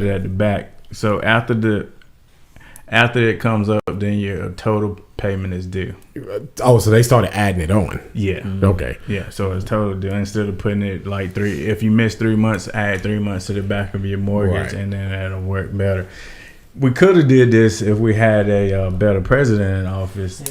at the back. So after it comes up, then your total payment is due. Oh, so they started adding it on. Yeah. Okay. Yeah. So it's total due. Instead of putting it like if you miss 3 months, add 3 months to the back of your mortgage, and then that'll work better. We could have did this if we had a better president in office.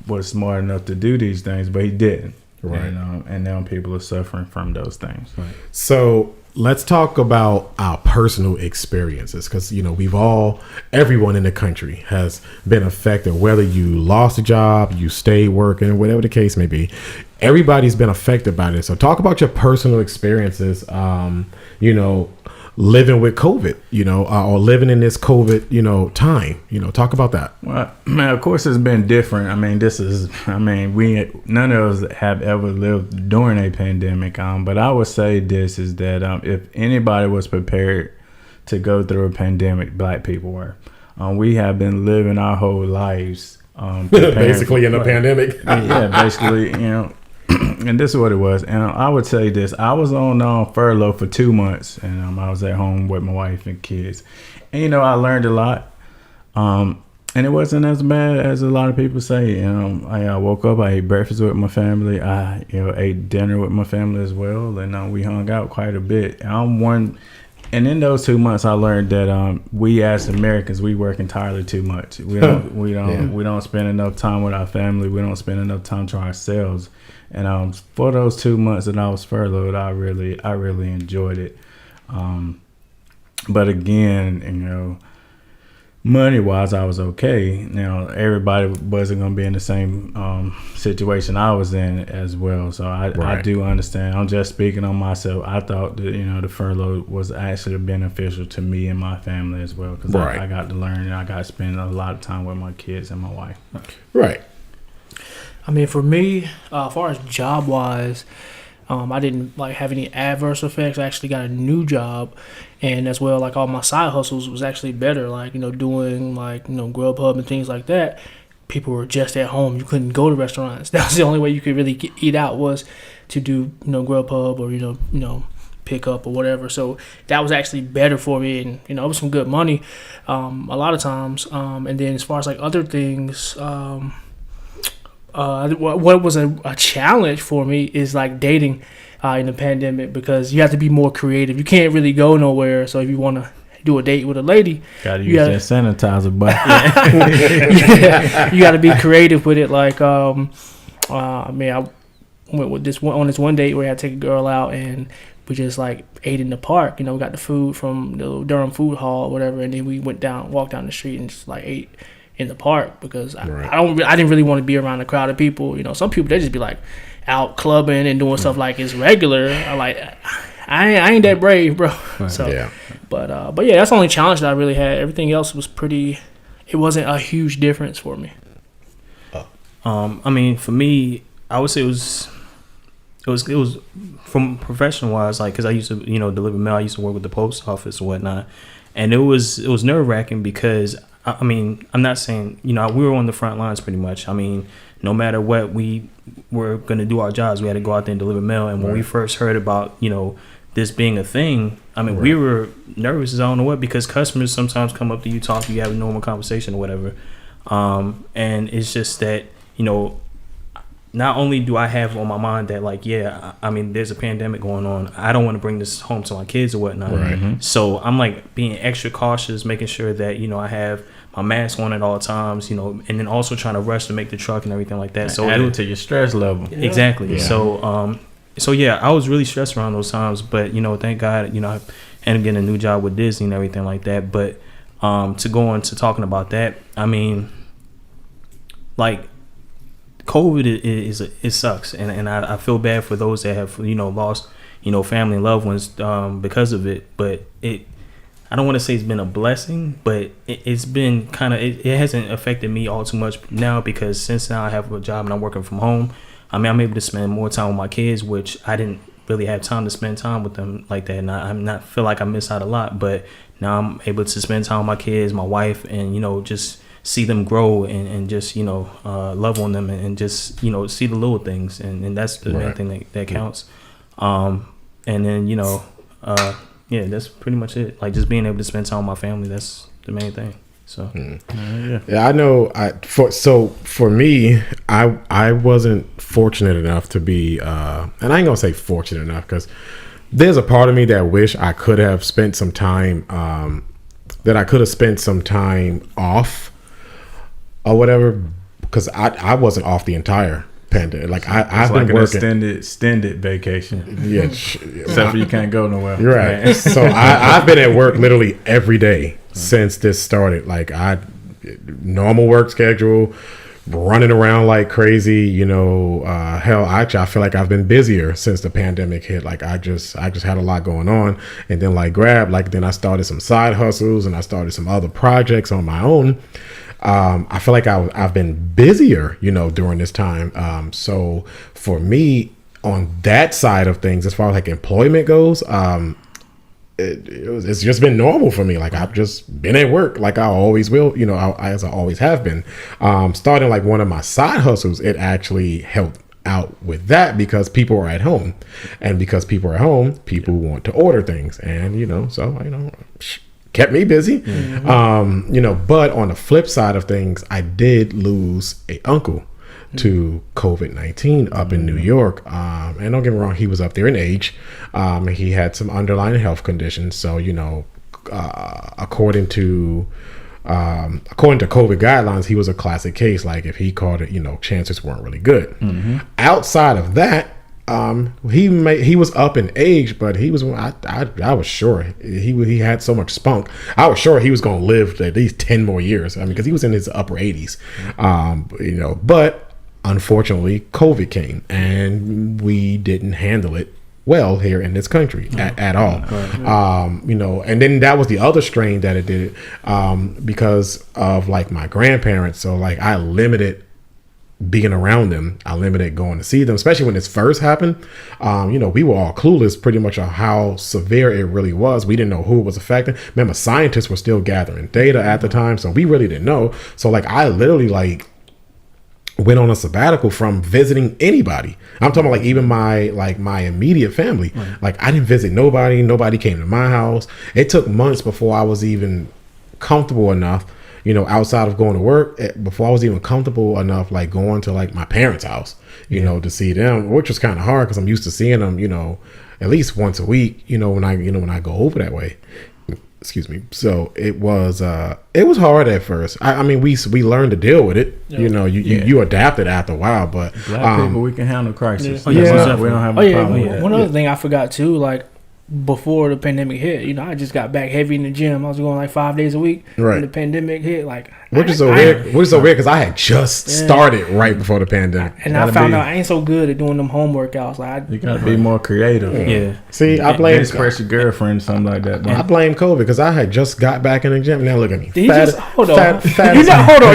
Was smart enough to do these things, but he didn't. Right. And now people are suffering from those things. Right. So let's talk about our personal experiences, because everyone in the country has been affected, whether you lost a job, you stayed working, whatever the case may be. Everybody's been affected by this. So talk about your personal experiences, living with COVID, or living in this COVID, time, talk about that. Well, man, of course it's been different. None of us have ever lived during a pandemic. But I would say this is that if anybody was prepared to go through a pandemic, Black people were. We have been living our whole lives basically in a pandemic. Yeah, basically, and this is what it was. And I would say this: I was on furlough for 2 months, and I was at home with my wife and kids. And I learned a lot. And it wasn't as bad as a lot of people say. I woke up, I ate breakfast with my family. I ate dinner with my family as well, and we hung out quite a bit. And in those 2 months, I learned that we as Americans, we work entirely too much. We don't spend enough time with our family. We don't spend enough time to ourselves. And for those 2 months that I was furloughed, I really enjoyed it. But again, money wise, I was okay. Now everybody wasn't going to be in the same situation I was in as well. So I do understand. I'm just speaking on myself. I thought that the furlough was actually beneficial to me and my family as well, because I got to learn and I got to spend a lot of time with my kids and my wife. Right. For me, as far as job wise, I didn't have any adverse effects. I actually got a new job, and as well, all my side hustles was actually better. Doing Grubhub and things like that. People were just at home. You couldn't go to restaurants. That was the only way you could really eat out, was to do Grubhub or pick up or whatever. So that was actually better for me, and it was some good money a lot of times. And then as far as other things. What was a challenge for me is dating in the pandemic, because you have to be more creative. You can't really go nowhere. So if you want to do a date with a lady, gotta use that sanitizer button. You got to be creative with it. I went with this one date where I had to take a girl out, and we just ate in the park. We got the food from the Durham Food Hall or whatever, and then we walked down the street and just ate in the park, because I didn't really want to be around a crowd of people. Some people, they just be out clubbing and doing stuff like it's regular. I ain't that brave, bro. So yeah. But yeah, that's the only challenge that I really had. Everything else was it wasn't a huge difference for me. For me, I would say it was from professional wise, because I used to deliver mail. I used to work with the post office and whatnot, and it was nerve wracking, because I'm not saying, we were on the front lines pretty much. No matter what, we were going to do our jobs. We had to go out there and deliver mail. And when we first heard about, this being a thing, we were nervous as I don't know what, because customers sometimes come up to you, talk to you, have a normal conversation or whatever. And it's just that, not only do I have on my mind that there's a pandemic going on. I don't want to bring this home to my kids or whatnot. Right. Mm-hmm. So I'm being extra cautious, making sure that, I have my mask on at all times, and then also trying to rush to make the truck and everything like that. So add it to your stress level. Yeah. Exactly. Yeah. So yeah, I was really stressed around those times, but thank God, I ended up getting a new job with Disney and everything like that. But to go on to talking about that, COVID it sucks, and I feel bad for those that have lost family and loved ones because of it. But I don't want to say it's been a blessing, but it's been kind of it hasn't affected me all too much now, because since now I have a job and I'm working from home, I'm able to spend more time with my kids, which I didn't really have time to spend time with them like that, and I'm not feel like I miss out a lot. But now I'm able to spend time with my kids, my wife, and just see them grow and just love on them and just see the little things, and that's the main thing that counts. And then yeah, that's pretty much it. Like just being able to spend time with my family. That's the main thing. So yeah, I know. For me, I wasn't fortunate enough to be, and I ain't gonna say fortunate enough because there's a part of me that wish I could have spent some time, that I could have spent some time off or whatever, because I wasn't off the entire pandemic. Like I've been an working extended vacation. Yeah, except for you can't go nowhere. You're right. So I've been at work literally every day since this started. Like normal work schedule, running around like crazy. Hell, actually, I feel like I've been busier since the pandemic hit. Like I just had a lot going on, and then then I started some side hustles and I started some other projects on my own. I feel like I've been busier, during this time. So for me, on that side of things, as far as like employment goes, it's just been normal for me. Like I've just been at work like I always will, as I always have been. Starting like one of my side hustles, it actually helped out with that because people are at home, and because people are at home, people want to order things, and kept me busy. But on the flip side of things, I did lose a uncle to COVID-19 up in New York. And don't get me wrong, he was up there in age. He had some underlying health conditions. So, according to COVID guidelines, he was a classic case. Like if he caught it, chances weren't really good. Outside of that, he was up in age, but he was, I was sure he had so much spunk. I was sure he was going to live at least 10 more years. I mean, because he was in his upper 80s, but unfortunately COVID came and we didn't handle it well here in this country at all. And then that was the other strain that it did, because of like my grandparents. So like I limited being around them. I limited going to see them, especially when this first happened. We were all clueless pretty much on how severe it really was. We didn't know who it was affecting. Remember, scientists were still gathering data at the time, so we really didn't know. So like I literally went on a sabbatical from visiting anybody. I'm talking about like even my immediate family. Like I didn't visit nobody. Nobody came to my house. It took months before I was even comfortable enough, outside of going to work, before I was even comfortable enough, like going to like my parents' house, to see them, which was kind of hard because I'm used to seeing them, at least once a week, when I go over that way. Excuse me. So it was hard at first. I mean, we learned to deal with it. You adapted after a while, but Black people, we can handle crisis. We don't have a problem with that. One other thing I forgot too, like before the pandemic hit, I just got back heavy in the gym. I was going like 5 days a week. Right. When the pandemic hit, which is so weird because I had just started right before the pandemic, and I found out I ain't so good at doing them home workouts. You gotta be more creative. Yeah. See, I blame express your girlfriend, something like that. I blame COVID because I had just got back in the gym. Now look at me. Hold on.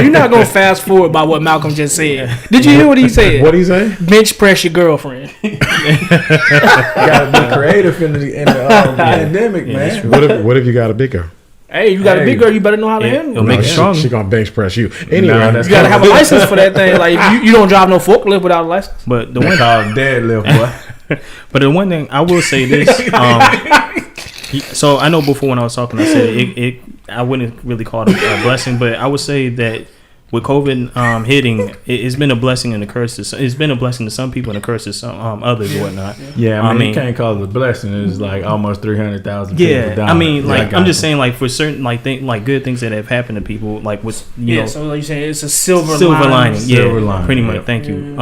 You're not gonna fast forward by what Malcolm just said. Did you hear what he said? What did he say? Bench press your girlfriend. You gotta be creative in the pandemic, man. What if you got a big girl? Hey, you got a big girl, you better know how to handle It'll it. make it strong. She gonna bench press you. Anyway, you gotta have a license for that thing. Like if you don't drive no forklift without a license. But the one called deadlift, boy. But the one thing I will say this, so I know before when I was talking, I said I wouldn't really call it a blessing, but I would say that with COVID hitting, it's been a blessing and a curse. It's been a blessing to some people and a curse to some others and whatnot. Yeah, I mean, you can't call it a blessing. It's like almost 300,000 people died. I mean, like I'm just saying, like for certain like good things that have happened to people, like with you know. So like you're saying it's a silver lining. Silver lining. Pretty much. Thank you.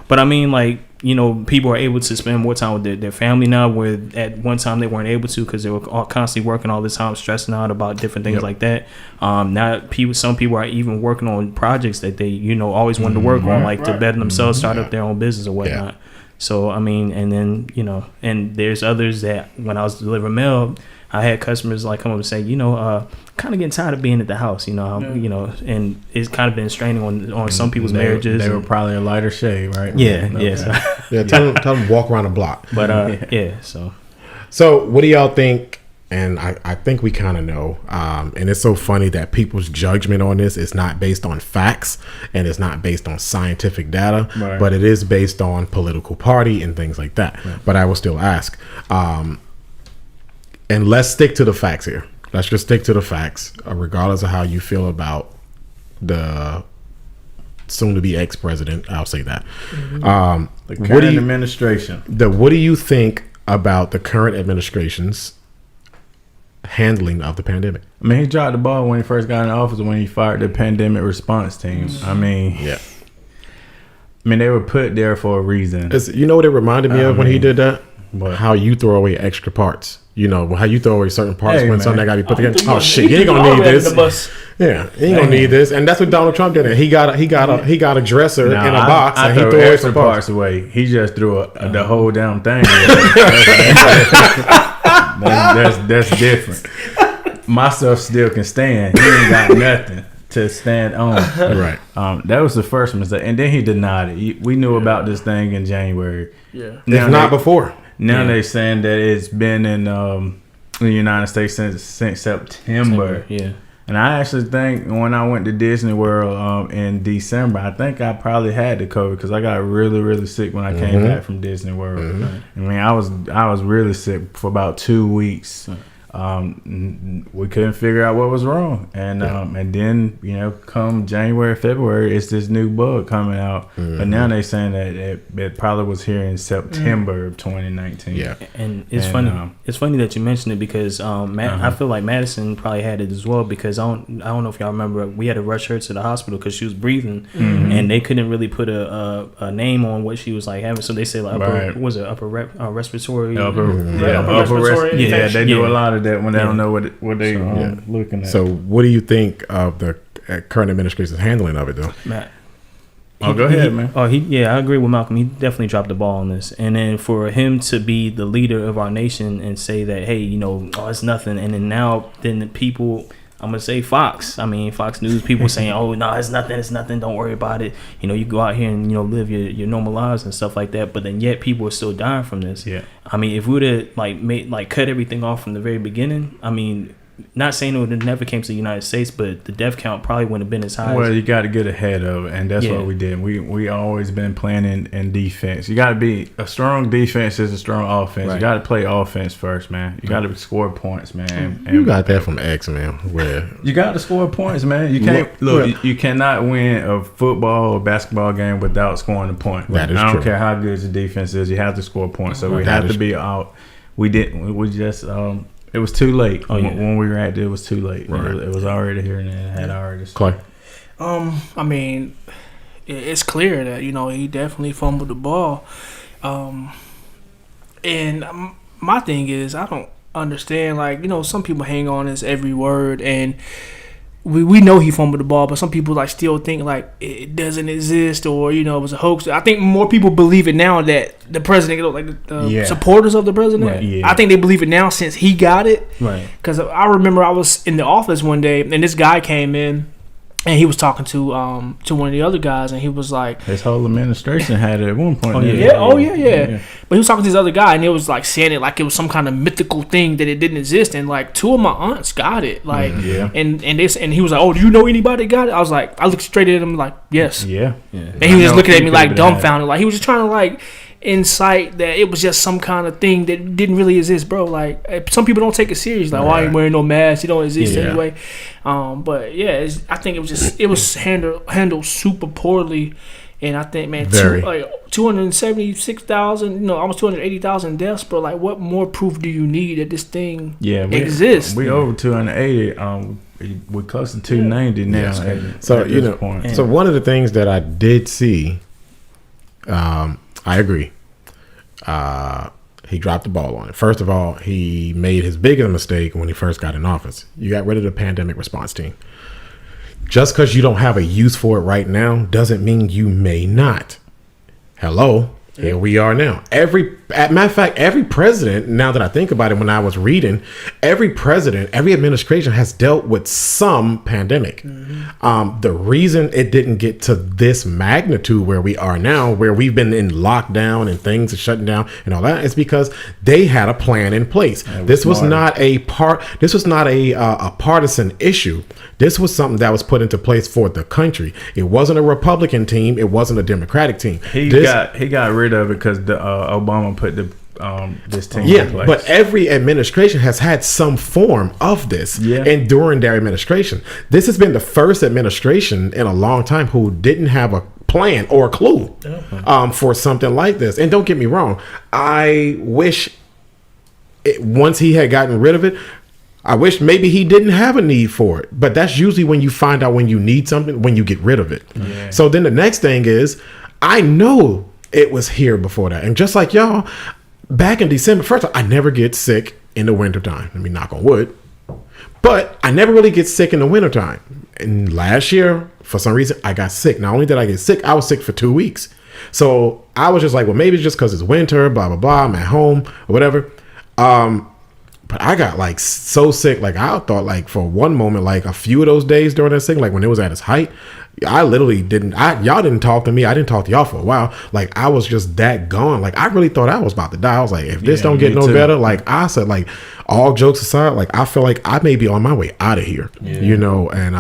But I mean, like, people are able to spend more time with their family now, where at one time they weren't able to because they were constantly working all the time, stressing out about different things like that. Now some people are even working on projects that they always wanted to work on, like to better themselves, start up their own business or whatnot. So I mean, and then and there's others that when I was delivering mail, I had customers like come up and say, kind of getting tired of being at the house, and it's kind of been straining on some people's marriages. They were probably a lighter shade, right? Tell them walk around the block. But So what do y'all think? And I think we kind of know. And it's so funny that people's judgment on this is not based on facts and it's not based on scientific data, but it is based on political party and things like that. Right. But I will still ask, and let's stick to the facts here. Let's just stick to the facts, regardless of how you feel about the soon-to-be ex-president. I'll say that. The current administration. What do you think about the current administration's handling of the pandemic? I mean, he dropped the ball when he first got in office when he fired the pandemic response team. I mean, they were put there for a reason. You know what it reminded me of when he did that? What? How you throw away extra parts. You know, how you throw away certain parts when something got to be put together. Oh shit, you ain't gonna need this. Yeah, you ain't gonna need this. And that's what Donald Trump did. He got a dresser in a box and he threw extra parts away. He just threw the whole damn thing away. That's different. My stuff still can stand. He ain't got nothing to stand on. Right. That was the first mistake, and then he denied it. We knew about this thing in January. Yeah. If not before. Now they're saying that it's been in the United States since September. Yeah. And I actually think when I went to Disney World in December, I think I probably had the COVID because I got really, really sick when I came back from Disney World. I mean, I was really sick for about 2 weeks. We couldn't figure out what was wrong, and then come January, February, it's this new bug coming out. But now they're saying that it probably was here in September of 2019. Yeah, and it's funny. It's funny that you mentioned it because I feel like Madison probably had it as well because I don't know if y'all remember, we had to rush her to the hospital because she was breathing, and they couldn't really put a name on what she was like having. So they say like upper respiratory. Yeah, they do a lot of that when they don't know what they looking at. So what do you think of the current administration's handling of it, though? Matt. Go ahead, man. I agree with Malcolm. He definitely dropped the ball on this. And then for him to be the leader of our nation and say that, hey, it's nothing. And then the people, I'm going to say Fox News, people saying, oh, no, it's nothing. Don't worry about it. You go out here and, live your normal lives and stuff like that. But then yet people are still dying from this. Yeah. I mean, if we would have cut everything off from the very beginning, I mean, not saying it would have never came to the United States, but the death count probably wouldn't have been as high. Well, you got to get ahead of it, and that's what we did. We always been playing in defense. You got to be a strong defense is a strong offense. Right. You got to play offense first, man. You got to score points, man. And you got that from X, man. Where you got to score points, man. You can't You cannot win a football or basketball game without scoring a point. That is I don't true. care how good the defense is. You have to score points. So we have to be out. We didn't. We just. It was too late. When we were at it was too late. Right. It was already here and it had already started. Clay. I mean, it's clear that he definitely fumbled the ball, and my thing is I don't understand. Like some people hang on his every word, and we know he fumbled the ball, but some people still think it doesn't exist or it was a hoax. I think more people believe it now that the president, the supporters of the president, I think they believe it now since he got it. Right. Because I remember I was in the office one day and this guy came in and he was talking to one of the other guys, and he was like, his whole administration had it at one point. But he was talking to this other guy, and it was saying it like it was some kind of mythical thing that it didn't exist. And two of my aunts got it, and he was like, "Oh, do you know anybody got it?" I was like, I looked straight at him like, "Yes." Yeah. And he was just looking at me like dumbfounded, like he was just trying to incite that it was just some kind of thing that didn't really exist, bro. Some people don't take it serious. I ain't wearing no mask. It don't exist anyway. But I think it was handled super poorly, and I think 276,000, almost 280,000 deaths, bro. What more proof do you need that this thing exists? We over 280. We're close to 290 now. So point. So one of the things that I did see. I agree. He dropped the ball on it. First of all, he made his biggest mistake when he first got in office. You got rid of the pandemic response team. Just because you don't have a use for it right now doesn't mean you may not. Hello. Here we are now. Matter of fact, every president, now that I think about it, when I was reading, every administration has dealt with some pandemic. The reason it didn't get to this magnitude where we are now, where we've been in lockdown and things are shutting down and all that, is because they had a plan in place. This was not a partisan issue. This was something that was put into place for the country. It wasn't a Republican team. It wasn't a Democratic team. He got rid of it because Obama put the this team. Yeah, but every administration has had some form of this, and during their administration, this has been the first administration in a long time who didn't have a plan or a clue for something like this. And don't get me wrong, I wish once he had gotten rid of it, I wish maybe he didn't have a need for it. But that's usually when you find out when you need something, when you get rid of it. Yeah. So then the next thing is, I know it was here before that. And just like y'all, back in December, first I never get sick in the wintertime. Let me knock on wood. But I never really get sick in the wintertime. And last year, for some reason, I got sick. Not only did I get sick, I was sick for 2 weeks. So I was just like, well, maybe it's just because it's winter, blah, blah, blah. I'm at home or whatever. But I got like so sick, like I thought like for one moment, like a few of those days during that thing, like when it was at its height, I literally y'all didn't talk to me. I didn't talk to y'all for a while. Like I was just that gone. Like I really thought I was about to die. I was like, if this don't get no better, like I said, like all jokes aside, like I feel like I may be on my way out of here, you know, and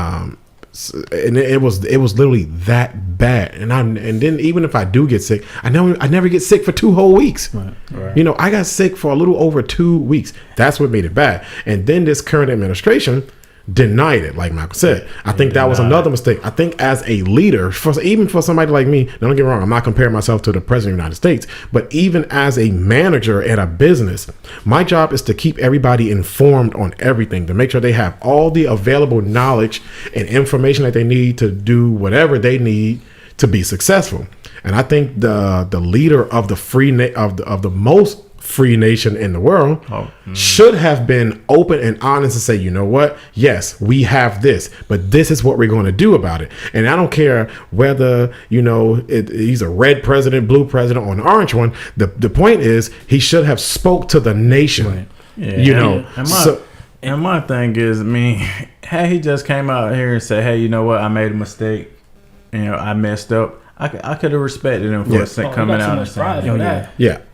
it was literally that bad. And then even if I do get sick, I never get sick for 2 whole weeks. Right. You know, I got sick for a little over 2 weeks. That's what made it bad. And then this current administration denied it, like Michael said. I think that was another mistake. I think as a leader, even for somebody like me, don't get me wrong, I'm not comparing myself to the president of the United States, but even as a manager at a business, my job is to keep everybody informed on everything, to make sure they have all the available knowledge and information that they need to do whatever they need to be successful. And I think the leader of the of the most free nation in the world should have been open and honest and say, you know what, yes, we have this, but this is what we're going to do about it. And I don't care whether, you know, he's a red president, blue president, or an orange one. The point is he should have spoke to the nation. Right. Yeah. You know, and my thing is, I mean, had he just came out here and said, hey, you know what, I made a mistake, you know, I messed up, I could have respected him for coming out and saying,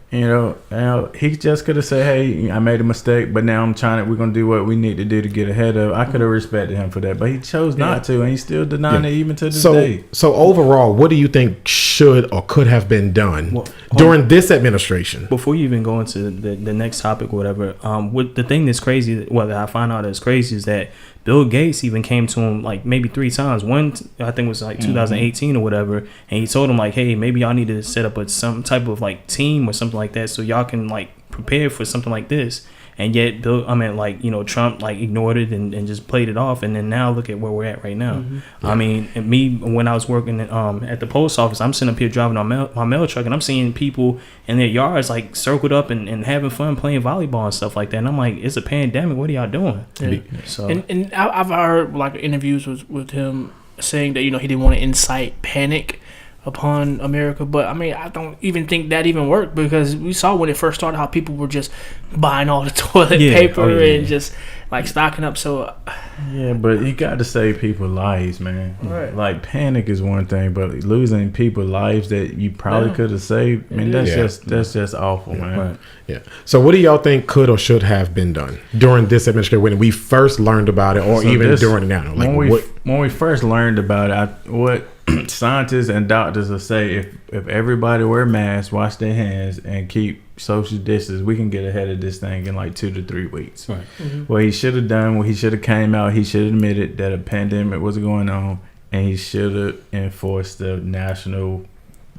You know, he just could have said, hey, I made a mistake, but now we're going to do what we need to do to get ahead of it. I could have respected him for that, but he chose not to, and he's still denying it even to this day. So overall, what do you think should or could have been done during this administration? Before you even go into the next topic or whatever, the thing that's crazy, that I find out is crazy, is that Bill Gates even came to him like maybe 3 times. One, I think, was like 2018 or whatever, and he told him like, "Hey, maybe y'all need to set up some type of like team or something like that, so y'all can like prepare for something like this." And yet, Trump like ignored it and just played it off. And then now look at where we're at right now. Mm-hmm. Yeah. I mean, when I was working at the post office, I'm sitting up here driving my mail truck, and I'm seeing people in their yards like circled up and having fun playing volleyball and stuff like that. And I'm like, it's a pandemic. What are y'all doing? Yeah. So and I've heard like interviews with him saying that, you know, he didn't want to incite panic upon America, but I mean, I don't even think that even worked, because we saw when it first started how people were just buying all the toilet paper and just like stocking up. So yeah, but you got to save people's lives, man. Right. Like panic is one thing, but losing people's lives that you probably could have saved, I mean, that's just awful, man. Right. Yeah. So what do y'all think could or should have been done during this administration when we first learned about it, or even during now? Like when we first learned about it, what scientists and doctors will say, if everybody wear masks, wash their hands, and keep social distance, we can get ahead of this thing in like 2 to 3 weeks. Right. Mm-hmm. What he should have done, he should have came out, he should have admitted that a pandemic was going on, and he should have enforced the national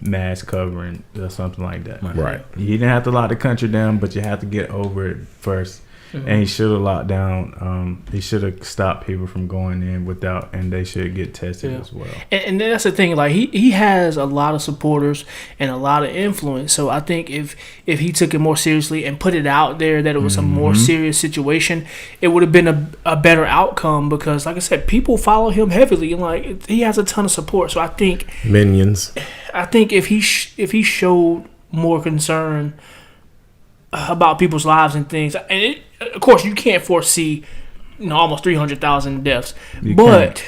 mask covering or something like that. Right. You didn't have to lock the country down, but you have to get over it first. Mm-hmm. And he should have locked down. He should have stopped people from going in and they should get tested as well. And that's the thing. Like he has a lot of supporters and a lot of influence. So I think if he took it more seriously and put it out there that it was a more serious situation, it would have been a better outcome. Because, like I said, people follow him heavily, and like he has a ton of support. So I think minions. I think if he showed more concern about people's lives and things, and of course you can't foresee, almost 300,000 deaths, but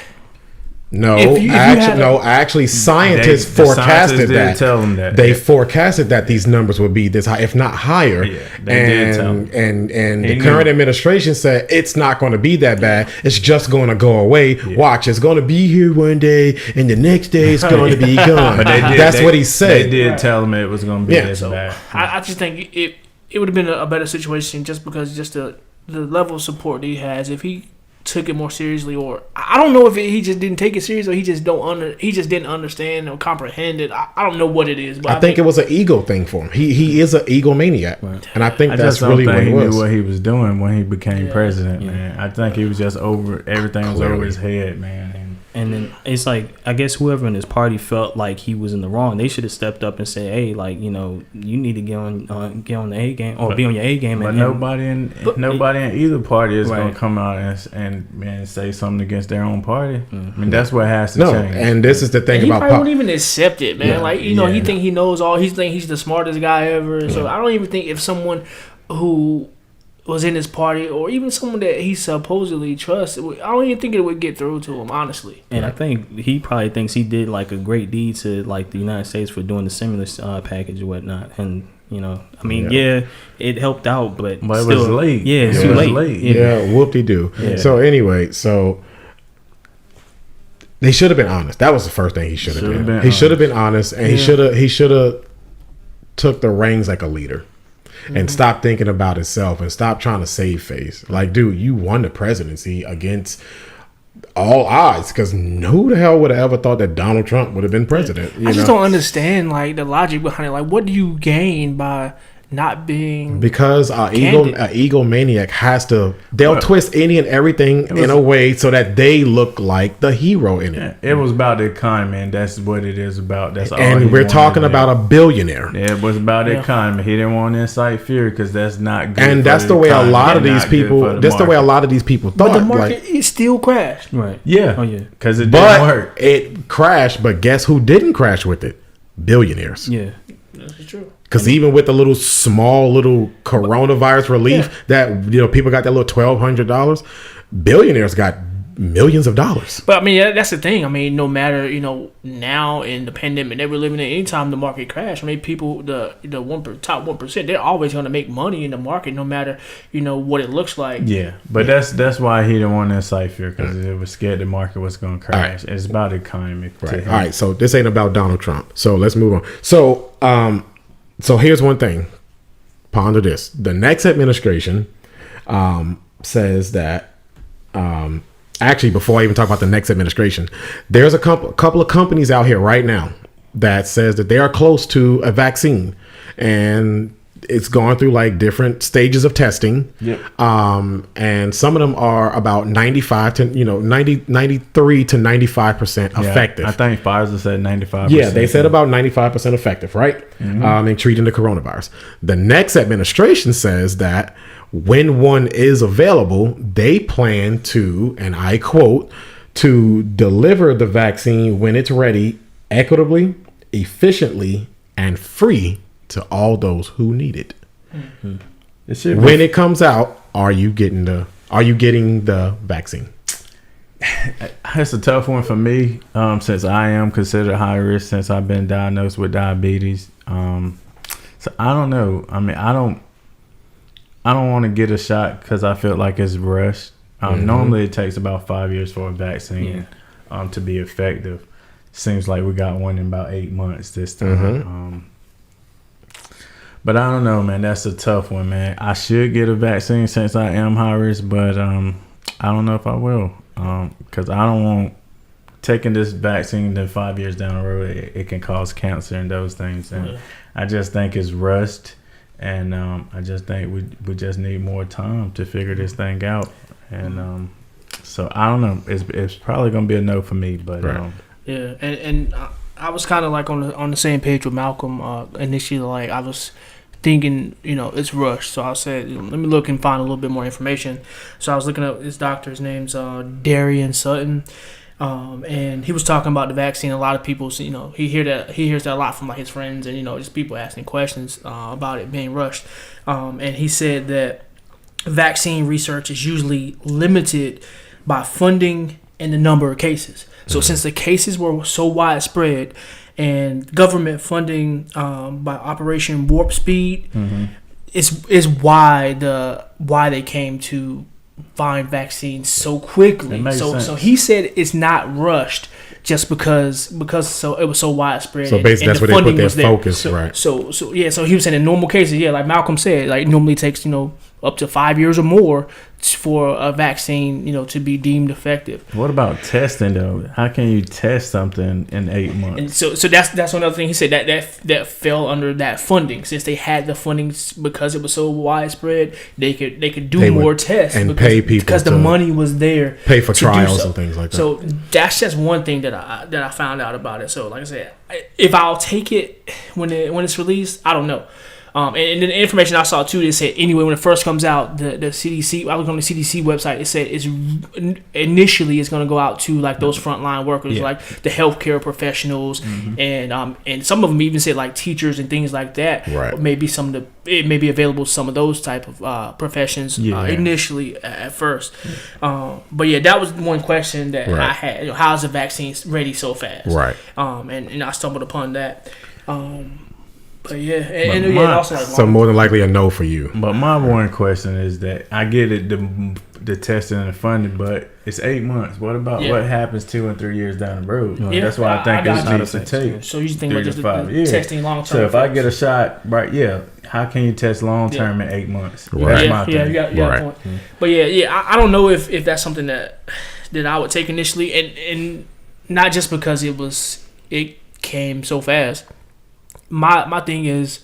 actually scientists forecasted that. Tell them that they forecasted that these numbers would be this high, if not higher. Yeah, they did tell them. And the current administration said it's not going to be that bad. It's just going to go away. Yeah. Watch, it's going to be here one day, and the next day it's going to be gone. But that's what he said. They did tell them it was going to be this bad. I just think it would have been a better situation just because just the level of support that he has. If he took it more seriously, or I don't know if he just didn't take it serious, or he just didn't understand or comprehend it. I don't know what it is, but I think it was an ego thing for him. He is an egomaniac, and I think that's really what he it was. knew what he was doing when he became president, man. I think he was just over everything was over his head, man. And then it's like, I guess whoever in his party felt like he was in the wrong, they should have stepped up and said, "Hey, like, you know, you need to get on the A game or be on your A game." But nobody in either party is going to come out and say something against their own party. Mm-hmm. I mean, that's what has to change. And this is the thing about he probably won't even accept it, man. Yeah. Like, you know, he think he knows all. He think he's the smartest guy ever. So I don't even think if someone who was in his party, or even someone that he supposedly trusts, I don't even think it would get through to him, honestly. And I think he probably thinks he did like a great deed to like the United States for doing the stimulus package or whatnot. And you know, I mean, it helped out, but it was late. Yeah, it's too late. Yeah, whoop-de-doo. Yeah. So anyway, they should have been honest. That was the first thing he should have been. He should have been honest, and he should have took the reins like a leader. And stop thinking about himself and stop trying to save face. Like, dude, you won the presidency against all odds, because who the hell would have ever thought that Donald Trump would have been president? I just don't understand like the logic behind it. Like, what do you gain by not being? Because an egomaniac has to. They'll twist any and everything in a way so that they look like the hero in it. It was about the economy, and that's what it is about. That's all. And we're talking about a billionaire. Yeah, it was about the economy. He didn't want to incite fear because that's not good. And that's the way a lot of these people. That's the way a lot of these people thought. But the market it still crashed. Right. Yeah. Oh yeah. Because it didn't work. It crashed. But guess who didn't crash with it? Billionaires. Yeah. That's true. Because even with the little coronavirus relief that people got that little $1,200, billionaires got millions of dollars. But I mean, that's the thing. I mean, no matter now in the pandemic that we're living in, anytime the market crash, I mean, people the top 1%, they're always going to make money in the market, no matter what it looks like. Yeah, but that's why he didn't want to incite fear, because it was scared the market was going to crash. Right. It's about the economy. Right. All right. So this ain't about Donald Trump. So let's move on. So here's one thing. Ponder this. The next administration says that. Actually, before I even talk about the next administration, there's a couple of companies out here right now that says that they are close to a vaccine, and it's going through like different stages of testing. Yep. And some of them are about 93 to 95% effective. I think Pfizer said 95%. Yeah, they said about 95% effective, right? Mm-hmm. In treating the coronavirus. The next administration says that when one is available, they plan to, and I quote, to deliver the vaccine when it's ready, equitably, efficiently, and free to all those who need it. Mm-hmm. When it comes out, are you getting the vaccine? It's a tough one for me, since I am considered high risk since I've been diagnosed with diabetes. So I don't know. I mean, I don't want to get a shot because I feel like it's rushed. Normally it takes about 5 years for a vaccine to be effective. Seems like we got one in about 8 months this time. But I don't know, man. That's a tough one, man. I should get a vaccine since I am high risk, but I don't know if I will, because I don't want taking this vaccine. Then 5 years down the road, it can cause cancer and those things. And I just think it's rushed, and I just think we just need more time to figure this thing out. And so I don't know. It's probably gonna be a no for me, but yeah, and I was kind of like on the same page with Malcolm initially. Like I was thinking, it's rushed. So I said, let me look and find a little bit more information. So I was looking up his doctor. His name's Darian Sutton, and he was talking about the vaccine. A lot of people, he hears that a lot from like his friends and just people asking questions about it being rushed. And he said that vaccine research is usually limited by funding and the number of cases. So since the cases were so widespread and government funding by Operation Warp Speed is why they came to find vaccines so quickly. So he said it's not rushed just because so it was so widespread. So basically, that's the where they put funding their was there. focus, right? So he was saying in normal cases, like Malcolm said, like it normally takes up to 5 years or more for a vaccine to be deemed effective. What about testing though? How can you test something in 8 months? And so that's another thing he said that fell under that funding, since they had the funding because it was so widespread. They could do more tests and because, pay people because the money was there. Pay for to do trials so. and things like that. So that's just one thing that I found out about it. So like I said, if I'll take it when it's released, I don't know. And the information I saw too, they said anyway when it first comes out, the CDC. I looked on the CDC website. It said initially it's going to go out to like those frontline workers, like the healthcare professionals, and some of them even said like teachers and things like that. Right. Maybe it may be available to some of those type of professions initially at first. But yeah, that was one question that I had. How is the vaccine ready so fast? Right. And I stumbled upon that. But yeah, also like so more than likely a no for you. But my one question is that I get it, the testing and the funding, but it's 8 months. What about what happens 2 and 3 years down the road? That's why I think it needs to take. So you think about just 5 years. Testing long term. So if I get a shot, how can you test long term in 8 month? Right. That's my thing. You got a point. But I don't know if that's something that I would take initially, and not just because it came so fast. My thing is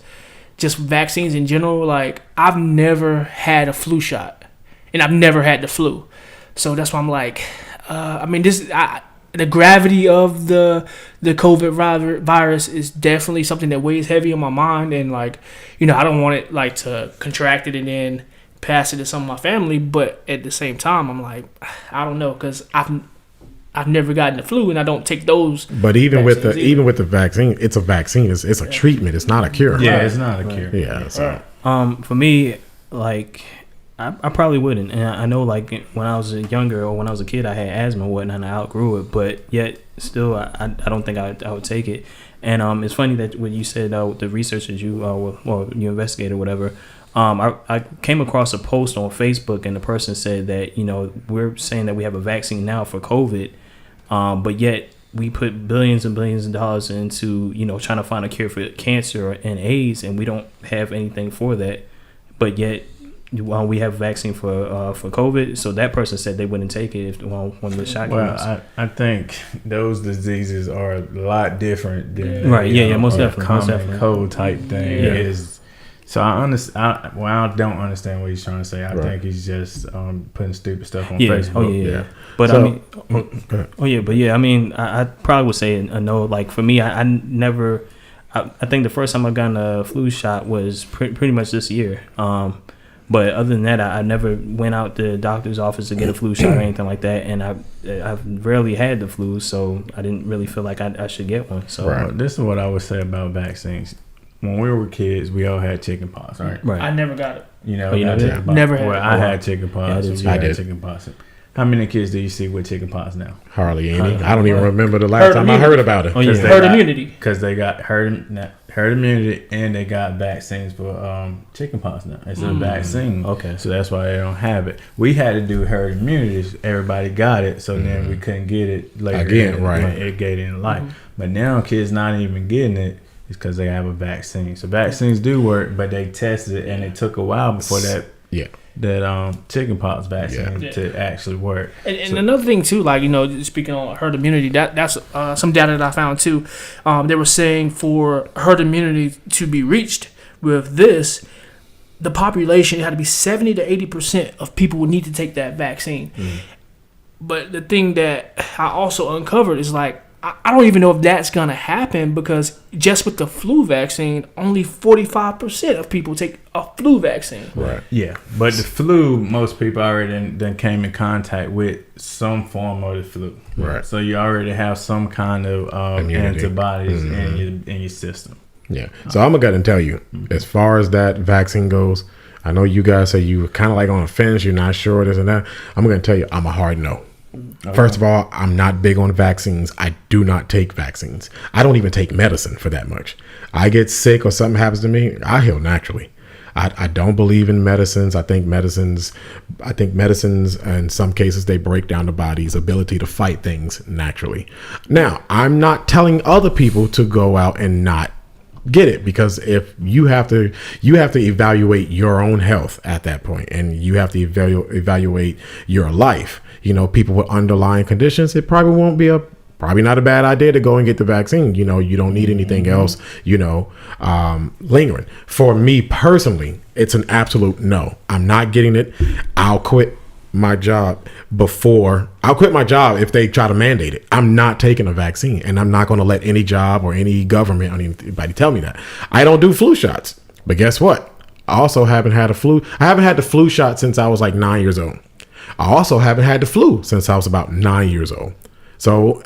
just vaccines in general. Like I've never had a flu shot, and I've never had the flu, so that's why I'm like, the gravity of the COVID virus is definitely something that weighs heavy on my mind, and like I don't want it like to contract it and then pass it to some of my family, but at the same time I'm like, I don't know, because I've never gotten the flu, and I don't take those. But even with the vaccine, it's a vaccine. It's a treatment. It's not a cure. Yeah, it's not a cure. Yeah. So for me, like I probably wouldn't. And I know like when I was younger or when I was a kid, I had asthma and whatnot, and I outgrew it. But yet still, I don't think I would take it. And it's funny that when you said the research that you you investigated or whatever. I came across a post on Facebook, and the person said that we're saying that we have a vaccine now for COVID, but yet we put billions and billions of dollars into trying to find a cure for cancer and AIDS, and we don't have anything for that. But yet we have a vaccine for COVID. So that person said they wouldn't take it if when the shot came out. I think those diseases are a lot different than most definitely, common cold type thing is. So I don't understand what he's trying to say. I think he's just putting stupid stuff on Facebook. But I mean, I probably would say a no. Like for me, I never. I think the first time I got a flu shot was pretty much this year. But other than that, I never went out to the doctor's office to get a flu shot or anything like that. And I've rarely had the flu, so I didn't really feel like I should get one. So this is what I would say about vaccines. When we were kids, we all had chicken pox, right? Right. I never got it. Never had. Well, I had chicken pox. I did. Chicken pox. How many kids do you see with chicken pox now? Hardly any. I don't even remember the last time I heard about it. Herd immunity. Because they got herd immunity, and they got vaccines for chicken pox now. It's a vaccine. Okay. So that's why they don't have it. We had to do herd immunity. Everybody got it, so then we couldn't get it later. Again, right. It gave it in life. But now kids not even getting it. It's because they have a vaccine. So vaccines do work, but they tested it, and it took a while before that chickenpox vaccine to actually work. And another thing too, like speaking on herd immunity, that's some data that I found too. They were saying for herd immunity to be reached with this, the population had to be 70 to 80% of people would need to take that vaccine. But the thing that I also uncovered is like, I don't even know if that's going to happen, because just with the flu vaccine, only 45% of people take a flu vaccine. Right. Yeah. But the flu, most people already then came in contact with some form of the flu. Right. So you already have some kind of antibodies in your system. Yeah. So I'm going to go ahead and tell you, as far as that vaccine goes, I know you guys say you were kind of like on the fence, you're not sure this and that. I'm going to tell you, I'm a hard no. Okay. First of all, I'm not big on vaccines. I do not take vaccines. I don't even take medicine for that much. I get sick or something happens to me, I heal naturally. I don't believe in medicines. I think medicines in some cases they break down the body's ability to fight things naturally. Now, I'm not telling other people to go out and not get it, because if you have to evaluate your own health at that point, and you have to evaluate your life. People with underlying conditions, it probably not a bad idea to go and get the vaccine. You don't need anything else, lingering. For me personally, it's an absolute no. I'm not getting it. I'll quit my job if they try to mandate it. I'm not taking a vaccine, and I'm not going to let any job or any government or anybody tell me that. I don't do flu shots, but guess what? I also haven't had I haven't had the flu shot since I was like 9 years old. I also haven't had the flu since I was about 9 years old. So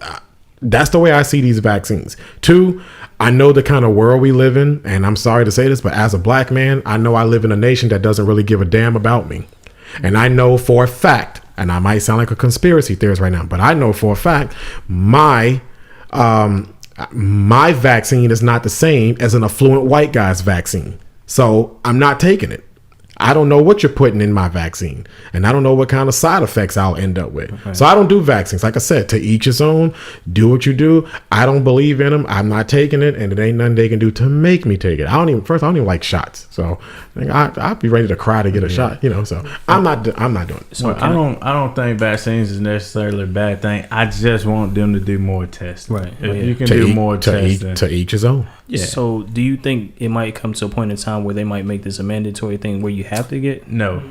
that's the way I see these vaccines. 2, I know the kind of world we live in, and I'm sorry to say this, but as a black man, I know I live in a nation that doesn't really give a damn about me. And I know for a fact, and I might sound like a conspiracy theorist right now, but I know for a fact my vaccine is not the same as an affluent white guy's vaccine. So I'm not taking it. I don't know what you're putting in my vaccine, and I don't know what kind of side effects I'll end up with. Okay. So I don't do vaccines. Like I said, to each his own. Do what you do. I don't believe in them. I'm not taking it, and it ain't nothing they can do to make me take it. I don't even like shots. So I'd be ready to cry to get a shot. So I'm not doing it. So I don't think vaccines is necessarily a bad thing. I just want them to do more testing. Right. If you can do more testing. To each his own. Yeah. So do you think it might come to a point in time where they might make this a mandatory thing where you have to get? No.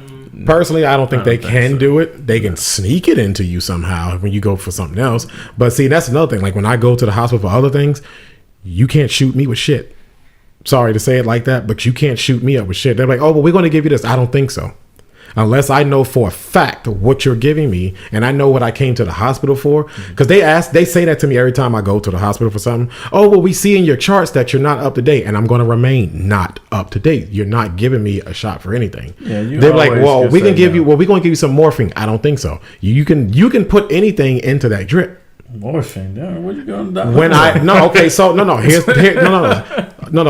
Personally, I don't think they can do it. They can sneak it into you somehow when you go for something else. But see, that's another thing. Like when I go to the hospital for other things, you can't shoot me with shit. Sorry to say it like that, but you can't shoot me up with shit. They're like, oh, but we're going to give you this. I don't think so. Unless I know for a fact what you're giving me, and I know what I came to the hospital for. Because they say that to me every time I go to the hospital for something. Oh, well, we see in your charts that you're not up to date, and I'm going to remain not up to date. You're not giving me a shot for anything. Yeah, they're like, well, we're going to give you some morphine. I don't think so. You can put anything into that drip. Morphine? What you going to do?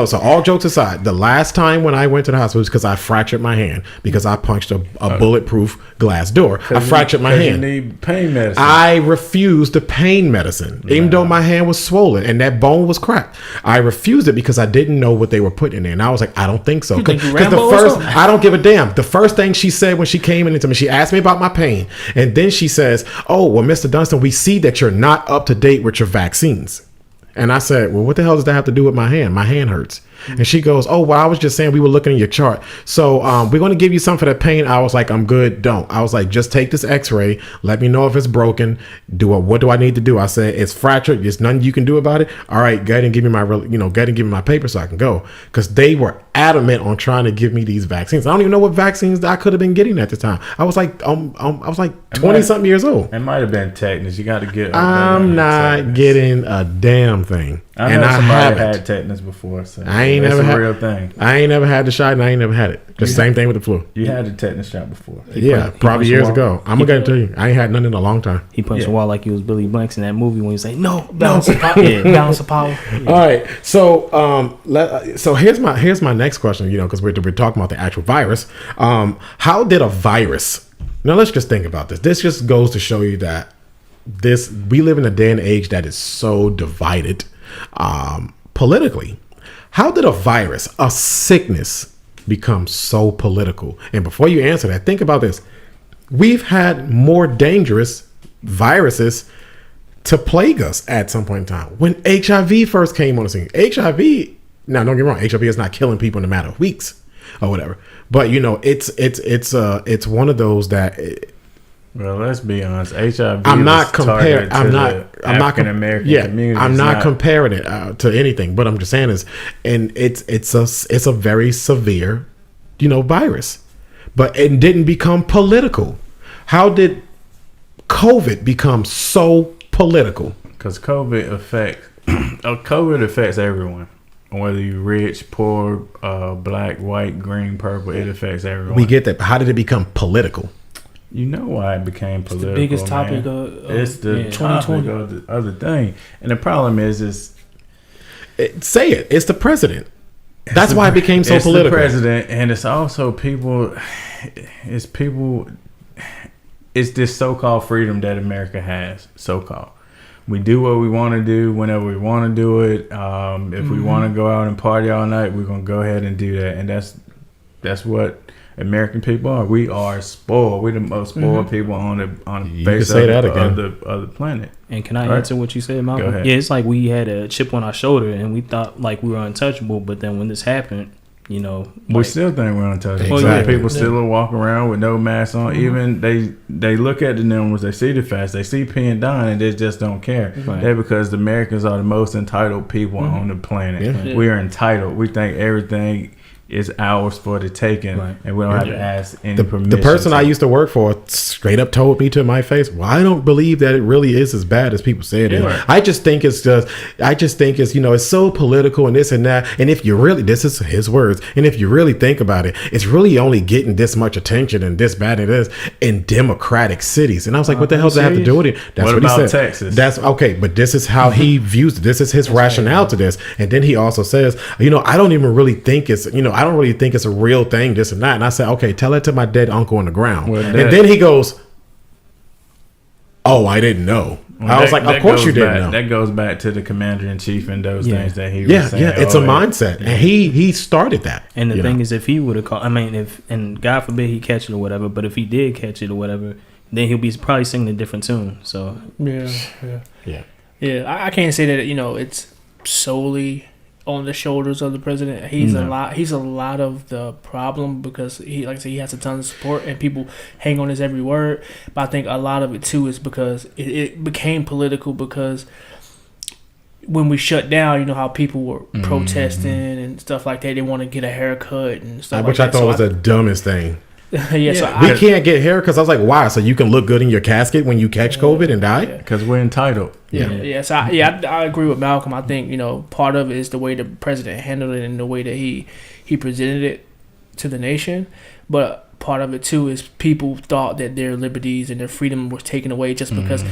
So all jokes aside, the last time when I went to the hospital was because I fractured my hand because I punched a bulletproof glass door. I fractured my hand. You need pain medicine. I refused the pain medicine, even though my hand was swollen and that bone was cracked. I refused it because I didn't know what they were putting in there, and I was like, I don't think so. Because I don't give a damn. The first thing she said when she came into me, she asked me about my pain, and then she says, "Oh, well, Mr. Dunstan, we see that you're not up to date with your vaccines." And I said, well, what the hell does that have to do with my hand? My hand hurts. And she goes, oh, well, I was just saying we were looking at your chart. So we're going to give you some for that pain. I was like, I'm good. Don't. I was like, just take this x-ray. Let me know if it's broken. What do I need to do? I said, it's fractured. There's nothing you can do about it. All right, go ahead and give me my paper so I can go. Because they were adamant on trying to give me these vaccines. I don't even know what vaccines I could have been getting at the time. I was like 20 something years old. It might have been tetanus. You got to get. I'm not getting a damn thing. I know somebody had tetanus before, so it's a real thing. I ain't never had the shot, and I ain't never had it. The same thing with the flu. You had the tetanus shot before. Probably years ago. I'm gonna tell you, I ain't had none in a long time. He punched the wall like he was Billy Blanks in that movie when he was like, "No, balance of power." Balance of power. All right, so here's my next question. Because we're talking about the actual virus. How did a virus? Now let's just think about this. This just goes to show you that we live in a day and age that is so divided. Politically, how did a virus, a sickness, become so political? And before you answer that, think about this. We've had more dangerous viruses to plague us at some point in time. When HIV first came on the scene, HIV, now don't get me wrong, HIV is not killing people in a matter of weeks or whatever. But it's one of those that. Well, let's be honest. HIV. I'm not comparing. I'm not African American community. I'm not comparing it to anything. But I'm just saying it's a very severe, virus. But it didn't become political. How did COVID become so political? Because COVID affects everyone. Whether you're rich, poor, black, white, green, purple, it affects everyone. We get that. But how did it become political? You know why it became political. It's the biggest topic it's the topic of the other thing. And the problem is say it. It's the president. That's why it became so it's political. the president, and it's also people. It's people. It's this so-called freedom that America has. So-called. We do what we want to do whenever we want to do it. If we want to go out and party all night, we're gonna go ahead and do that, and that's what American people are. We are spoiled. We're the most spoiled people on the face of the planet. And can I answer what you said, Malcolm? Go ahead. Yeah, it's like we had a chip on our shoulder, and we thought like we were untouchable. But then when this happened, you know, we still think we're untouchable. Exactly. People still walk around with no mask on. Even they look at the numbers, they see the facts, they see P and Don, and they just don't care. Right. That's because the Americans are the most entitled people on the planet. Yeah. We are entitled. We think everything is ours for the taking, and we don't have to ask any permission. The person I used to work for straight up told me to my face, "Well, I don't believe that it really is as bad as people say it is. I just think it's it's so political and this and that. And if you really, this is his words, and if you really think about it, it's really only getting this much attention and this bad it is in democratic cities." And I was like, "What the hell does that have to do with it?" That's what what about he said. Texas? That's okay, but this is how he views it. This is his rationale to this. And then he also says, I don't even really think I don't really think it's a real thing, this and that. And I said, okay, tell it to my dead uncle on the ground. Well, and then he goes, "Oh, I didn't know." I was like, of course you didn't know. That goes back to the commander-in-chief and those things that he was saying. Yeah, it's a mindset. And he started that. And the thing is, if he would have called, and God forbid he catch it or whatever, but if he did catch it or whatever, then he'll be probably singing a different tune. So yeah. I can't say that it's solely on the shoulders of the president. He's a lot of the problem, because he, like I said, he has a ton of support and people hang on his every word. But I think a lot of it too is because it became political, because when we shut down, how people were protesting and stuff like that. They want to get a haircut and stuff which like that. I thought was the dummest thing. So we can't get hair because I was like, why? So you can look good in your casket when you catch COVID and die? Because we're entitled. So I agree with Malcolm. I think part of it is the way the president handled it and the way that he presented it to the nation, but part of it too is people thought that their liberties and their freedom was taken away just because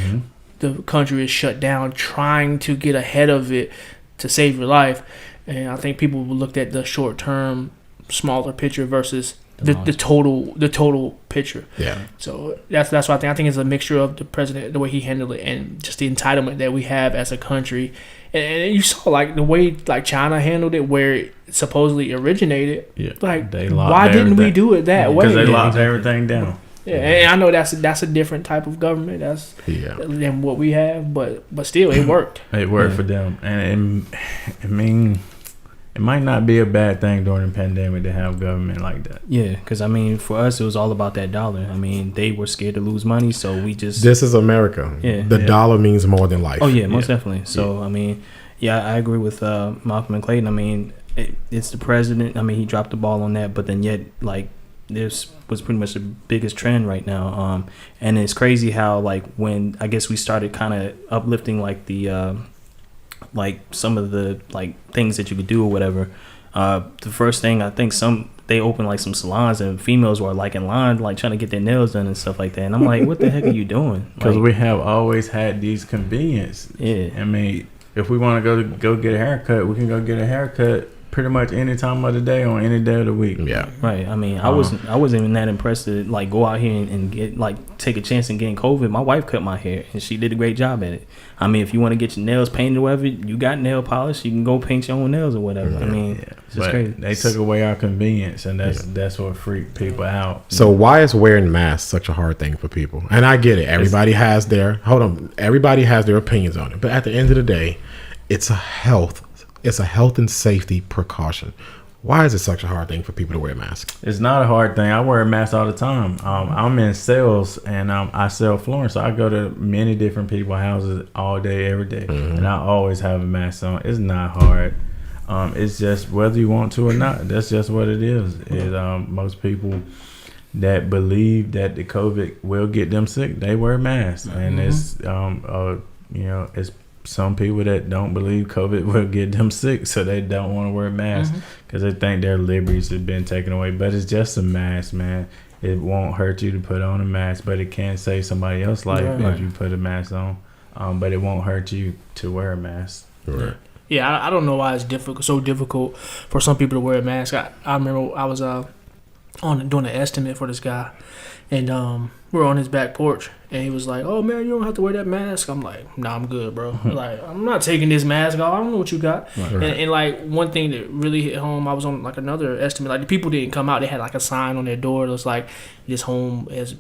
the country is shut down, trying to get ahead of it to save your life. And I think people looked at the short term, smaller picture versus the total picture. Yeah. So that's what I think it's a mixture of the president, the way he handled it, and just the entitlement that we have as a country. And you saw like the way like China handled it, where it supposedly originated. Yeah. Like why didn't we do it that way? Because they locked everything down. Yeah, and I know that's a different type of government. That's than what we have, but still, it worked. It worked for them, and it might not be a bad thing during the pandemic to have government like that. Yeah, because for us, it was all about that dollar. They were scared to lose money, so we just. This is America. Yeah. The dollar means more than life. Oh yeah, most definitely. So I agree with Malcolm and Clayton. It's the president. He dropped the ball on that, but then yet this was pretty much the biggest trend right now. And it's crazy how when I guess we started kind of uplifting the. Some of the things that you could do or whatever. The first thing I think they opened some salons and females were in line trying to get their nails done and stuff like that. And I'm like, what the heck are you doing? Because we have always had these conveniences. Yeah. If we want to go get a haircut, we can go get a haircut pretty much any time of the day on any day of the week. Yeah. Right. I wasn't even that impressed to go out here and get take a chance in getting COVID. My wife cut my hair and she did a great job at it. If you want to get your nails painted or whatever, you got nail polish, you can go paint your own nails or whatever. It's just crazy. They took away our convenience, and that's what freaked people out. So why is wearing masks such a hard thing for people? And I get it. Everybody has their opinions on it. But at the end of the day, it's a health and safety precaution. Why is it such a hard thing for people to wear masks? It's not a hard thing. I wear a mask all the time. I'm in sales, and I sell flooring, so I go to many different people's houses all day, every day, and I always have a mask on. It's not hard. It's just whether you want to or not. That's just what it is. Most people that believe that the COVID will get them sick, they wear masks, and it's it's some people that don't believe COVID will get them sick, so they don't want to wear masks because they think their liberties have been taken away. But it's just a mask, man. It won't hurt you to put on a mask, but it can save somebody else's life if you put a mask on. But it won't hurt you to wear a mask. Right. Yeah, I don't know why it's so difficult for some people to wear a mask. I remember I was doing an estimate for this guy, and we were on his back porch, and he was like, "Oh man, you don't have to wear that mask." I'm like, "Nah, I'm good, bro. Like, I'm not taking this mask off. I don't know what you got." Right. And like one thing that really hit home, I was on like another estimate. Like the people didn't come out. They had like a sign on their door. It was like, "This home has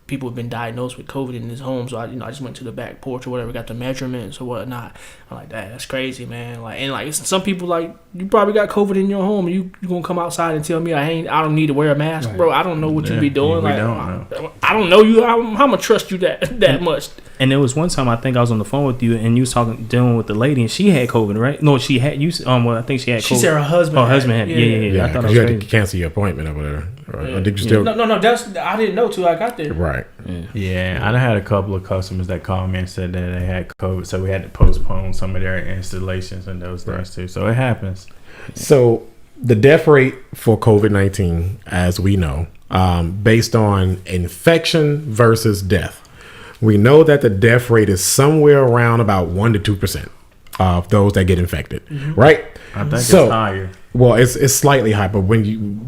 people have been diagnosed with COVID in his home." So I just went to the back porch or whatever, got the measurements or whatnot. I'm like, that's crazy, man. Like, and like some people, like, you probably got COVID in your home. You gonna come outside and tell me I don't need to wear a mask, bro? I don't know what you be doing. We like, don't know. I don't know you. How I'ma trust you that much? And there was one time I think I was on the phone with you, and you was dealing with the lady, and she had COVID, right? No, she had you. Well, I think she had COVID. She said her husband. Oh, husband had. Yeah. I thought it was you had to crazy. cancel your appointment or whatever. Right? Yeah. Or did you still? No. I didn't know till I got there. Right. Yeah, I done had a couple of customers that called me and said that they had COVID, so we had to postpone some of their installations and those things too. So it happens. So the death rate for COVID-19, as we know, based on infection versus death, we know that the death rate is somewhere around about 1 to 2% of those that get infected, right? I think it's higher. Well, it's slightly high, but when you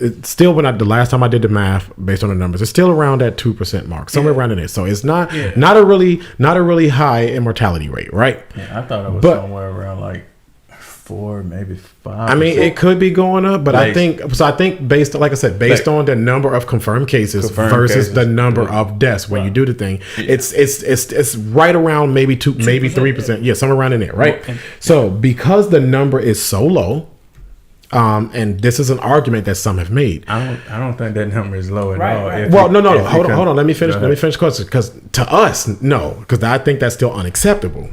it's still the last time I did the math based on the numbers, it's still around that 2% mark, somewhere around in there. So it's not a really high immortality rate, right? Yeah, I thought it was somewhere around like 4, maybe 5. I mean, it could be going up, but Like, I think based on the number of confirmed cases versus the number of deaths, when you do the thing, it's right around maybe 3%, yeah, somewhere around in there, right? So because the number is so low, and this is an argument that some have made. I don't think that number is low at all. Right. Well, no. Hold on. Let me finish the question. Because to us, no, because I think that's still unacceptable.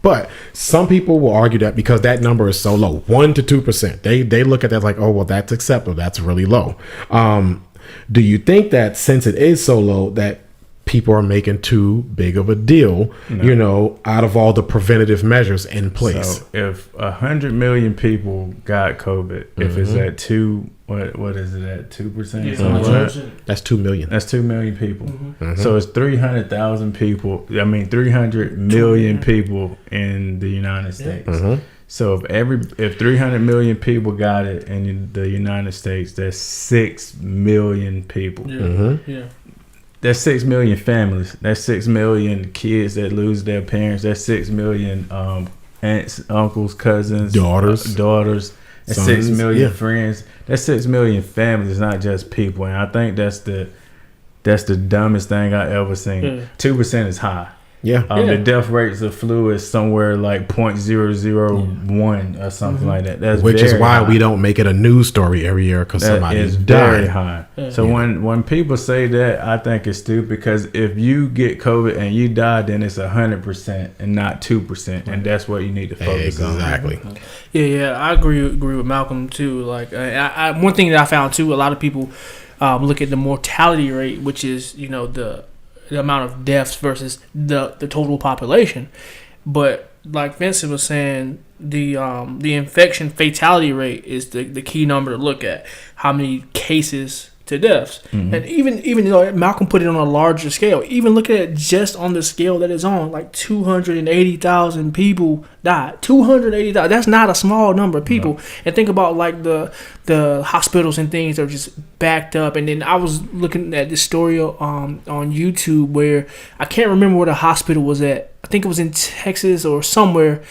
But some people will argue that because that number is so low, 1 to 2%, they look at that like, oh well, that's acceptable. That's really low. Do you think that since it is so low that people are making too big of a deal, out of all the preventative measures in place? So if 100 million people got COVID, if it's at 2, what is it at 2%? That's 2 million. That's 2 million people. So it's 300,000 people. I mean, 300 million people in the United States. So if 300 million people got it in the United States, that's 6 million people. That's 6 million families. That's 6 million kids that lose their parents. That's 6 million aunts, uncles, cousins, daughters. That's Sons, 6 million friends. That's 6 million families, not just people. And I think that's the dumbest thing I ever seen. 2% is high. The death rates of flu is somewhere like 0.001 or something like that. That's which is why high. we don't make it a news story every year because somebody is very dying. high. So when people say that, I think it's stupid because if you get COVID and you die, then it's 100% and not 2%, and that's what you need to focus on. Exactly. Yeah, I agree with Malcolm too. Like, one thing that I found too, a lot of people look at the mortality rate, which is the amount of deaths versus the total population. But like Vincent was saying, the infection fatality rate is the key number to look at. How many cases to deaths. And even Malcolm put it on a larger scale. Even looking at it just on the scale that it's on, like 280,000 people died. 280,000. That's not a small number of people. No. And think about like the hospitals and things that are just backed up. And then I was looking at this story on YouTube where I can't remember where the hospital was at. I think it was in Texas or somewhere.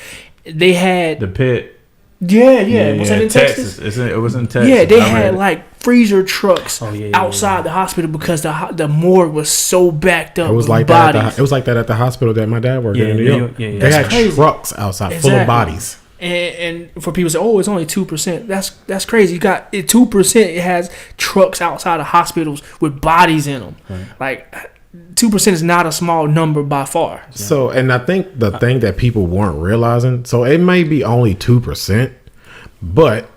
They had the pit. Yeah. Was that in Texas? It was in Texas. Yeah, they had like freezer trucks outside the hospital because the morgue was so backed up. It was like that. It was like that at the hospital that my dad worked in New York. They had crazy. Trucks outside full of bodies. And for people to say, "Oh, it's only 2%." That's crazy. You got 2%. It has trucks outside of hospitals with bodies in them. Right. Like 2% is not a small number by far. So, and I think the thing that people weren't realizing, so it may be only 2%, but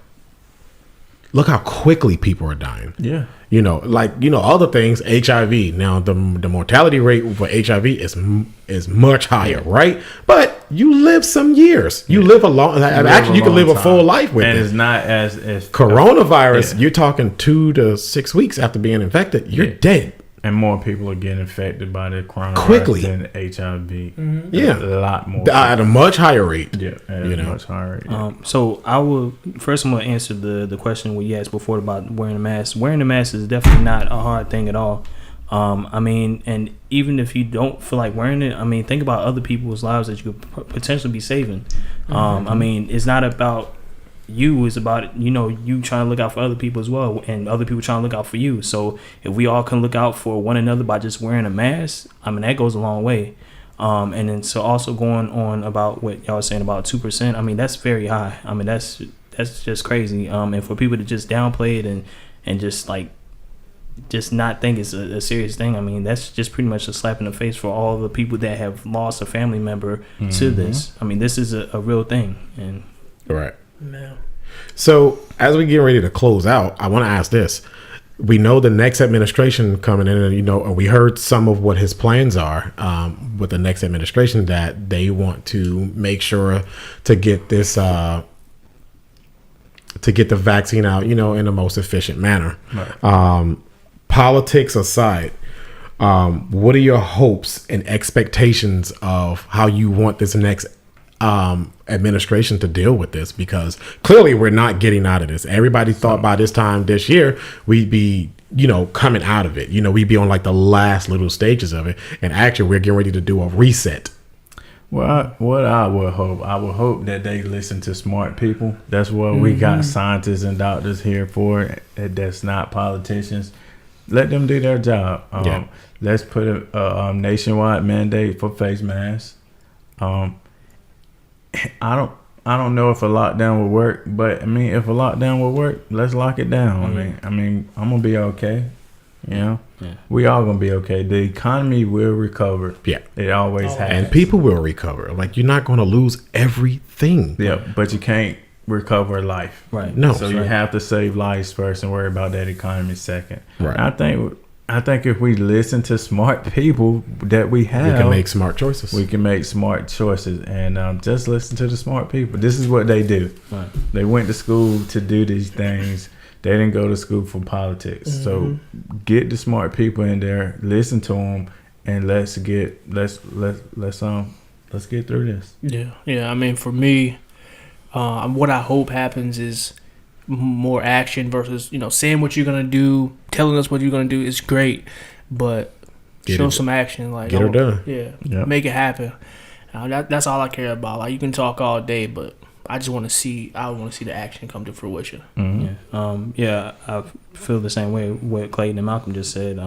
look how quickly people are dying. Yeah. Other things, HIV. Now, the mortality rate for HIV is much higher, right? But you live some years. You live a long. Actually, you can live a full life with it. And it's not as coronavirus. You're talking 2 to 6 weeks after being infected. You're dead. and more people are getting infected by the coronavirus Quickly. than HIV. Yeah. A lot more. At a much higher rate. Yeah, at a much higher rate. So I will first. I'm gonna answer the question we asked before about wearing a mask. Wearing a mask is definitely not a hard thing at all. I mean, and even if you don't feel like wearing it, I mean, think about other people's lives that you could potentially be saving. I mean, it's not about you, it's about, you know, you trying to look out for other people as well, and other people trying to look out for you. So if we all can look out for one another by just wearing a mask, I mean, that goes a long way. And then so also going on about what y'all were saying about 2%, I mean, that's very high. I mean, that's just crazy. And for people to just downplay it and just like just not think it's a serious thing, I mean, that's just pretty much a slap in the face for all the people that have lost a family member to this. I mean, this is a real thing. And Right. Man. So as we get ready to close out, I want to ask this. We know the next administration coming in, and, you know, and we heard some of what his plans are with the next administration, that they want to make sure to get this, to get the vaccine out, you know, in the most efficient manner. Right. Politics aside, what are your hopes and expectations of how you want this next administration to deal with this? Because clearly we're not getting out of this. Everybody thought by this time this year we'd be, you know, coming out of it. You know, we'd be on like the last little stages of it, and actually we're getting ready to do a reset. Well, what I would hope that they listen to smart people. That's what we got scientists and doctors here for. That's not politicians. Let them do their job. Let's put a nationwide mandate for face masks. I don't know if a lockdown will work, but I mean, if a lockdown will work, let's lock it down. I mean, I'm gonna be okay. You know, we all gonna be okay. The economy will recover. Yeah, it always has, and people will recover. Like, you're not gonna lose everything. Yeah, but you can't recover life. Right. No. So you have to save lives first and worry about that economy second. Right. And I think if we listen to smart people that we have, we can make smart choices. We can make smart choices, and just listen to the smart people. This is what they do. Right. They went to school to do these things. They didn't go to school for politics. So get the smart people in there, listen to them, and let's get through this. Yeah. I mean, for me, what I hope happens is more action versus, you know, saying what you're gonna do, telling us what you're gonna do is great, but show some action. Like, get her done. Yeah, make it happen. That's all I care about. Like, you can talk all day, but I want to see the action come to fruition. Yeah, I feel the same way what Clayton and Malcolm just said.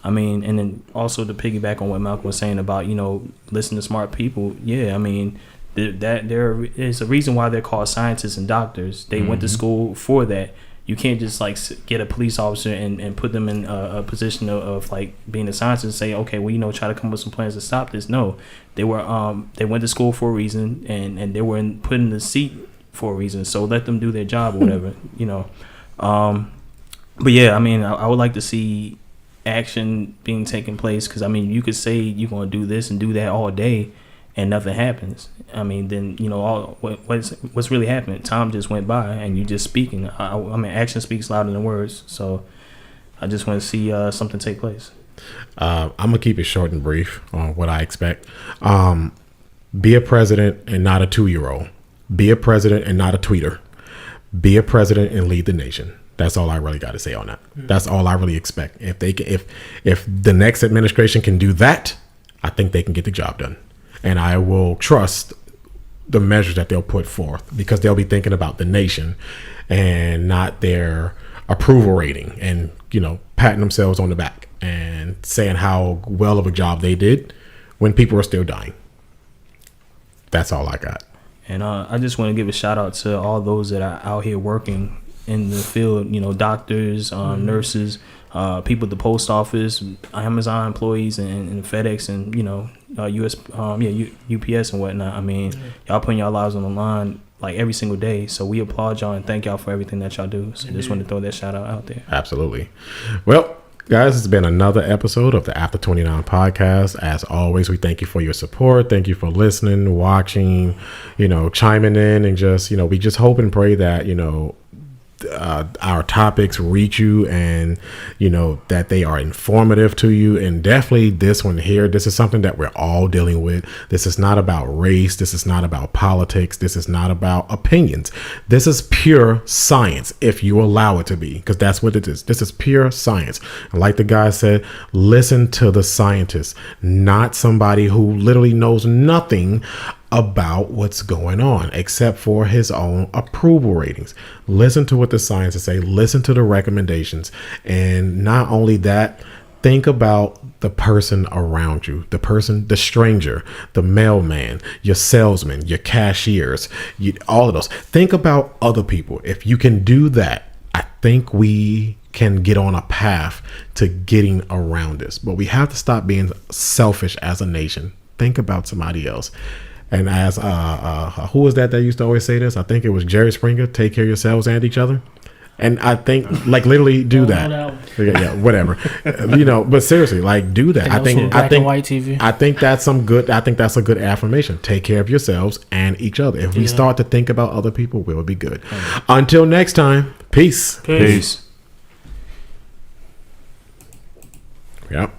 I mean, and then also to piggyback on what Malcolm was saying about, you know, listen to smart people. Yeah, I mean, that there is a reason why they're called scientists and doctors. They went to school for that. You can't just like get a police officer and put them in a position of like being a scientist and say, okay, well, you know, try to come up with some plans to stop this. No, they went to school for a reason, and they were put in the seat for a reason. So let them do their job or whatever, you know. But yeah, I mean, I would like to see action being taken place, because I mean, you could say you're going to do this and do that all day, and nothing happens. I mean, then, you know, what's really happening? Time just went by, and you just speaking. I mean, action speaks louder than words. So I just want to see something take place. I'm gonna keep it short and brief on what I expect. Be a president and not a 2-year-old. Be a president and not a tweeter. Be a president and lead the nation. That's all I really got to say on that. That's all I really expect. If they can, if the next administration can do that, I think they can get the job done. And I will trust the measures that they'll put forth, because they'll be thinking about the nation and not their approval rating and, you know, patting themselves on the back and saying how well of a job they did when people are still dying. That's all I got. And I just want to give a shout out to all those that are out here working in the field, you know, doctors, nurses, people at the post office, Amazon employees, and FedEx, and, you know, UPS and whatnot. I mean, y'all putting y'all lives on the line like every single day. So we applaud y'all and thank y'all for everything that y'all do. So just want to throw that shout out there. Absolutely. Well, guys, it's been another episode of the After 29 podcast. As always, we thank you for your support. Thank you for listening, watching, you know, chiming in, and just, you know, we just hope and pray that, you know, our topics reach you, and that they are informative to you. And definitely this one here, this is something that we're all dealing with. This is not about race. This is not about politics. This is not about opinions. This is pure science, if you allow it to be, because that's what it is. This is pure science. And like the guy said, listen to the scientist, not somebody who literally knows nothing about what's going on except for his own approval ratings. Listen to what the scientists say, listen to the recommendations, and not only that, think about the person around you, the stranger, the mailman, your salesman, your cashiers, all of those. Think about other people. If you can do that, I think we can get on a path to getting around this. But we have to stop being selfish as a nation. Think about somebody else. And as who was that used to always say this? I think it was Jerry Springer. Take care of yourselves and each other. And I think, like, literally do that. Yeah, whatever. But seriously, like, do that. I think white TV. I think that's a good affirmation. Take care of yourselves and each other. If we start to think about other people, we'll be good. Until next time, peace. Peace. Yep.